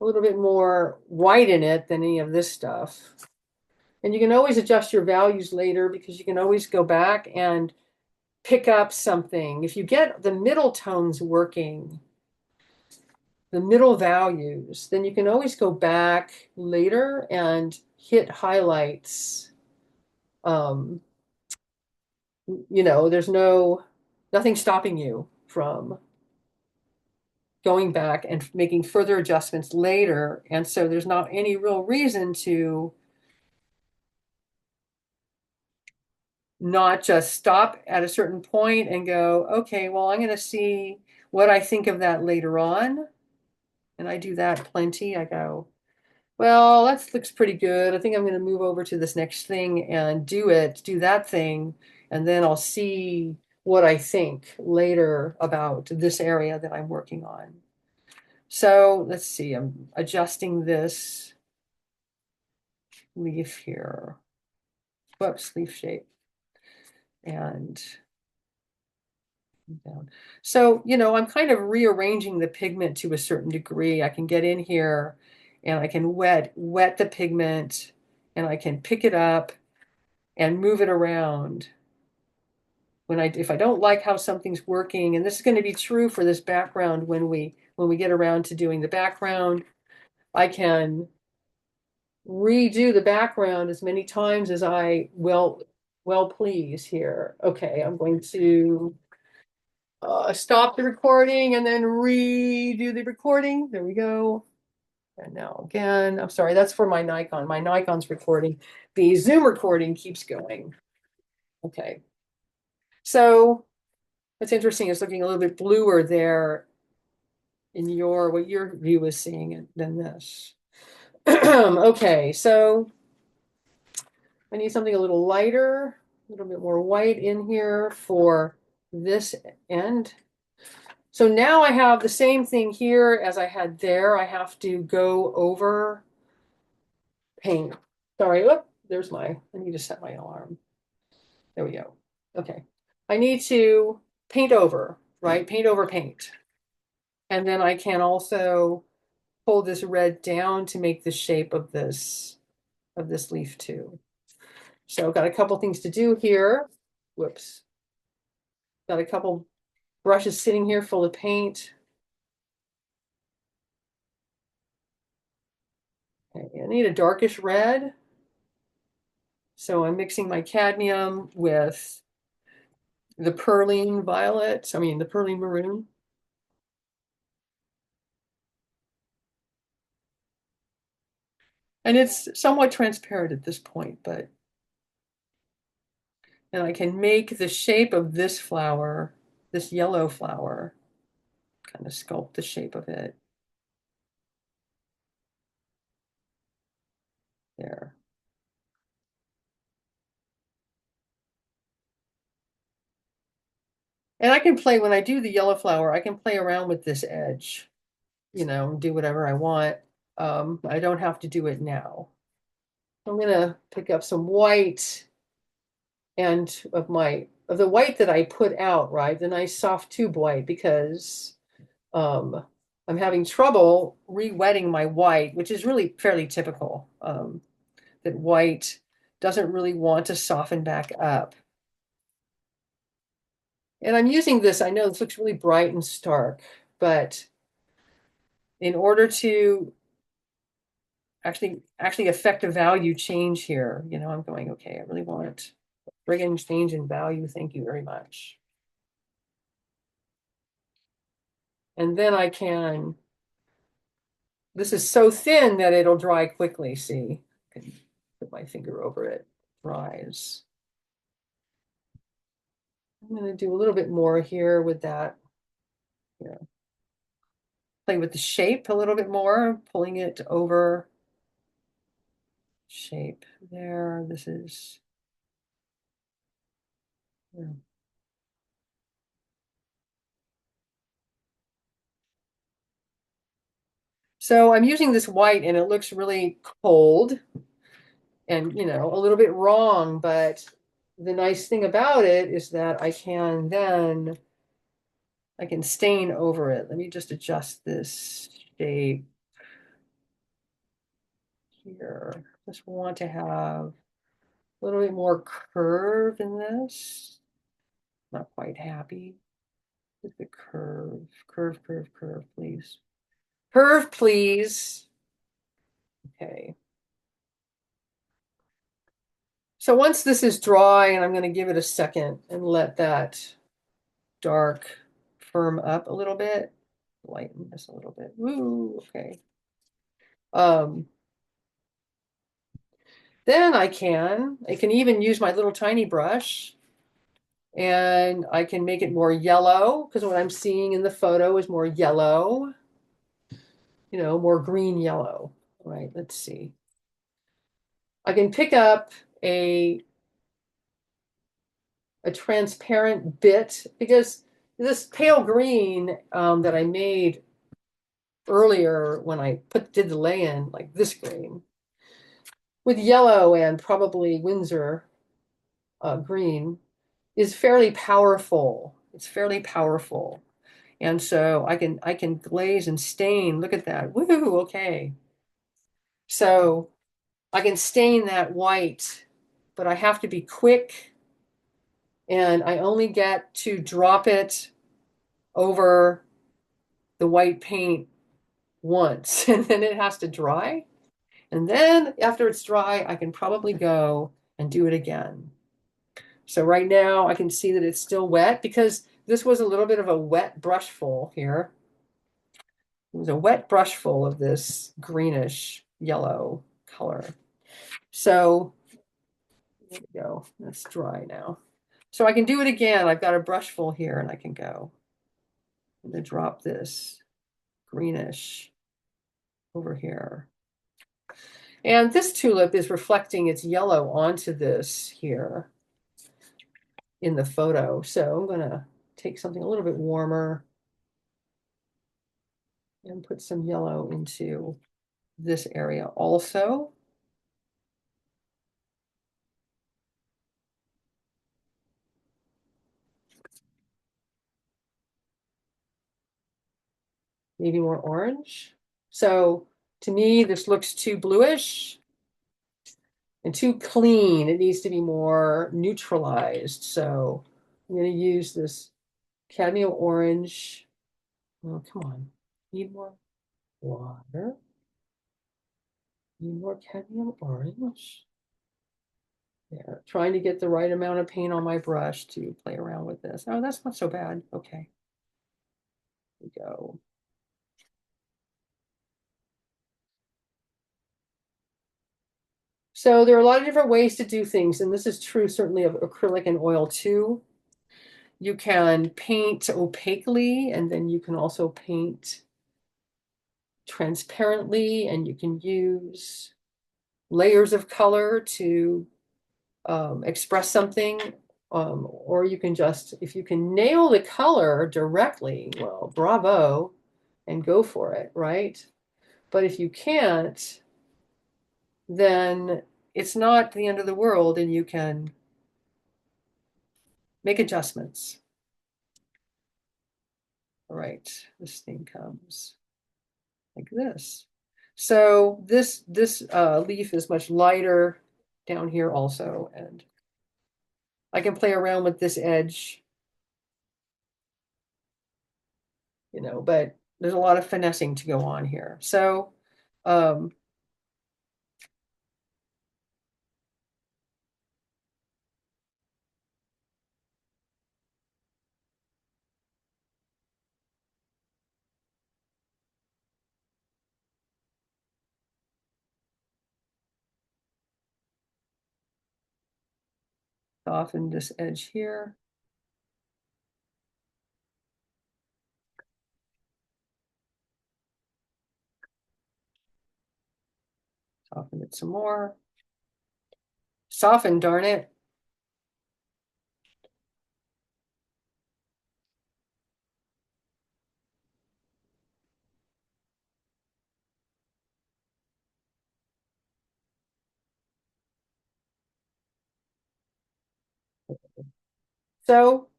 a little bit more white in it than any of this stuff. And you can always adjust your values later because you can always go back and pick up something. If you get the middle tones working, the middle values, then you can always go back later and hit highlights. There's nothing stopping you from going back and making further adjustments later. And so there's not any real reason to not just stop at a certain point and go, okay, well, I'm going to see what I think of that later on. And I do that plenty. I go, well, that looks pretty good. I think I'm going to move over to this next thing and do that thing. And then I'll see what I think later about this area that I'm working on. So let's see, I'm adjusting this leaf here. Whoops, leaf shape. And down. So, I'm kind of rearranging the pigment to a certain degree. I can get in here and I can wet the pigment and I can pick it up and move it around. If I don't like how something's working, and this is going to be true for this background when we get around to doing the background, I can redo the background as many times as I well please here. Okay, I'm going to stop the recording and then redo the recording. There we go. And now again, I'm sorry, that's for my Nikon. My Nikon's recording. The Zoom recording keeps going. Okay. So what's interesting is looking a little bit bluer there in what your view is seeing than this. Okay, so I need something a little lighter, a little bit more white in here for this end. So now I have the same thing here as I had there. I have to go over paint. Sorry, I need to set my alarm. There we go. Okay. I need to paint over, right? Paint over paint. And then I can also pull this red down to make the shape of this leaf too. So I've got a couple things to do here. Whoops. Got a couple brushes sitting here full of paint. Okay, I need a darkish red. So I'm mixing my cadmium with the perline violet, the perline maroon. And it's somewhat transparent at this point, and I can make the shape of this flower, this yellow flower, kind of sculpt the shape of it. There. And I can play, when I do the yellow flower, I can play around with this edge, do whatever I want. I don't have to do it now. I'm gonna pick up some white and of the white that I put out, right? The nice soft tube white, because I'm having trouble re-wetting my white, which is really fairly typical. That white doesn't really want to soften back up. And I'm using this, I know this looks really bright and stark, but in order to actually affect a value change here, I'm going, okay, I really want friggin' change in value. Thank you very much. And then this is so thin that it'll dry quickly. See, I can put my finger over it, dries. I'm going to do a little bit more here with that. Yeah. Play with the shape a little bit more, pulling it over shape there. This is, yeah. So I'm using this white and it looks really cold and, a little bit wrong, but the nice thing about it is that I can stain over it. Let me just adjust this shape here. Just want to have a little bit more curve in this. Not quite happy with the curve. Curve, curve, curve, please. Curve, please. Okay. So once this is dry, and I'm going to give it a second and let that dark firm up a little bit, lighten this a little bit. Woo, okay. Then I can even use my little tiny brush and I can make it more yellow, because what I'm seeing in the photo is more yellow, more green yellow. All right, let's see. I can pick up a transparent bit, because this pale green that I made earlier when I did the lay-in, like this green, with yellow and probably Windsor green, is fairly powerful. It's fairly powerful. And so I can glaze and stain. Look at that. Woo, okay. So I can stain that white, but I have to be quick, and I only get to drop it over the white paint once, and then it has to dry. And then after it's dry, I can probably go and do it again. So right now I can see that it's still wet because this was a little bit of a wet brush full here. It was a wet brush full of this greenish yellow color. So there we go. That's dry now. So I can do it again. I've got a brush full here and I can go. I'm going to drop this greenish over here. And this tulip is reflecting its yellow onto this here in the photo. So I'm going to take something a little bit warmer and put some yellow into this area also. Maybe more orange. So to me, this looks too bluish and too clean. It needs to be more neutralized. So I'm going to use this cadmium orange. Oh, come on. Need more water. Need more cadmium orange. There. Trying to get the right amount of paint on my brush to play around with this. Oh, that's not so bad. Okay. Here we go. So there are a lot of different ways to do things, and this is true certainly of acrylic and oil too. You can paint opaquely, and then you can also paint transparently, and you can use layers of color to express something, or you can just, if you can nail the color directly, well, bravo, and go for it, right? But if you can't, then it's not the end of the world, and you can make adjustments. All right, this thing comes like this. So this leaf is much lighter down here also, and I can play around with this edge, you know, but there's a lot of finessing to go on here. So soften this edge here. Soften it some more. Soften, darn it. So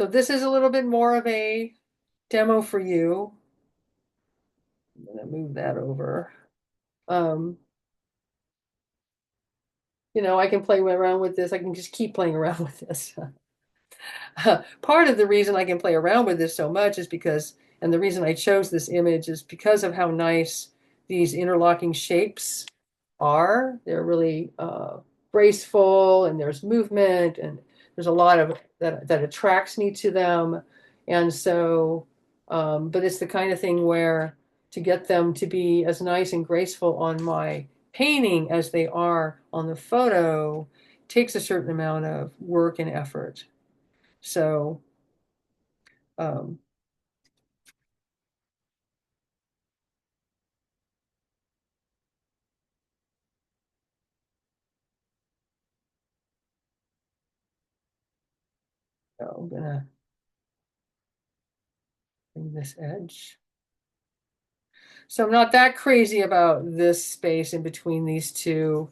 this is a little bit more of a demo for you. I'm gonna move that over. You know, I can play around with this. I can just keep playing around with this. Part of the reason I can play around with this so much is because, and the reason I chose this image is because of how nice these interlocking shapes are. They're really graceful, and there's movement, and there's a lot of that attracts me to them. And so, but it's the kind of thing where to get them to be as nice and graceful on my painting as they are on the photo takes a certain amount of work and effort. So, um, so I'm gonna bring this edge. So I'm not that crazy about this space in between these two.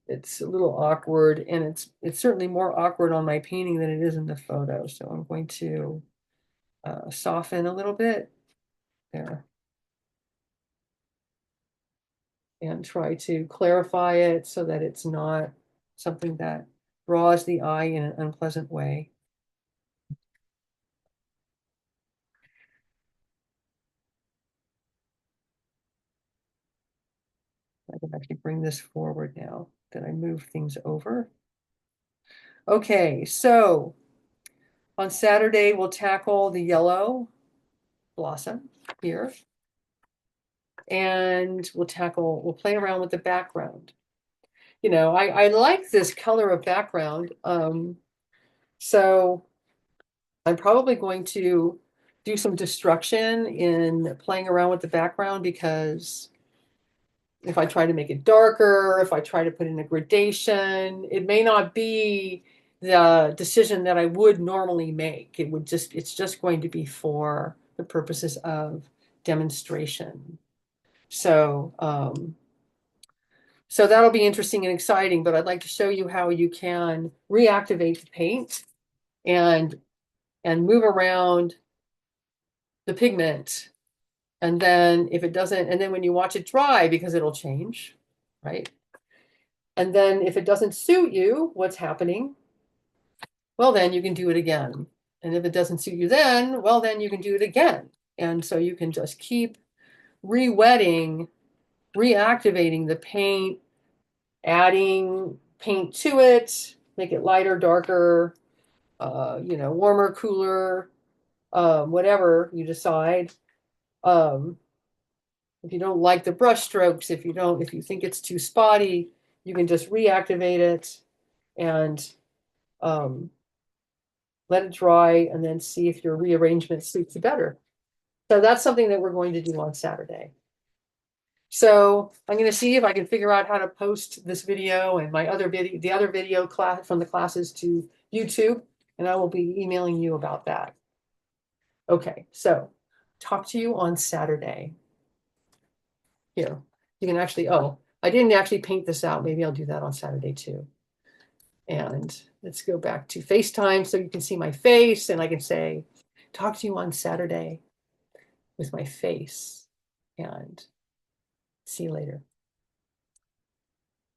It's a little awkward, and it's certainly more awkward on my painting than it is in the photo. So I'm going to soften a little bit there. and try to clarify it so that it's not something that draws the eye in an unpleasant way. I can actually bring this forward now that I move things over. Okay, so on Saturday, we'll tackle the yellow blossom here. And we'll play around with the background. You know, I like this color of background. So I'm probably going to do some destruction in playing around with the background, because if I try to make it darker, if I try to put in a gradation, it may not be the decision that I would normally make. It's just going to be for the purposes of demonstration. So, so that'll be interesting and exciting, but I'd like to show you how you can reactivate the paint and move around the pigment. And then if it doesn't, and then when you watch it dry, because it'll change, right? And then if it doesn't suit you, what's happening? Well, then you can do it again. And if it doesn't suit you then, well, then you can do it again. And so you can just keep re-wetting, reactivating the paint, adding paint to it, make it lighter, darker, warmer, cooler, whatever you decide. If you don't like the brush strokes, if you think it's too spotty, you can just reactivate it and let it dry, and then see if your rearrangement suits you better. So that's something that we're going to do on Saturday. So I'm going to see if I can figure out how to post this video and the other video class from the classes to YouTube, and I will be emailing you about that. Okay, so talk to you on Saturday. Here, you can actually, oh, I didn't actually paint this out. Maybe I'll do that on Saturday too. And let's go back to FaceTime so you can see my face, and I can say, talk to you on Saturday with my face, and see you later.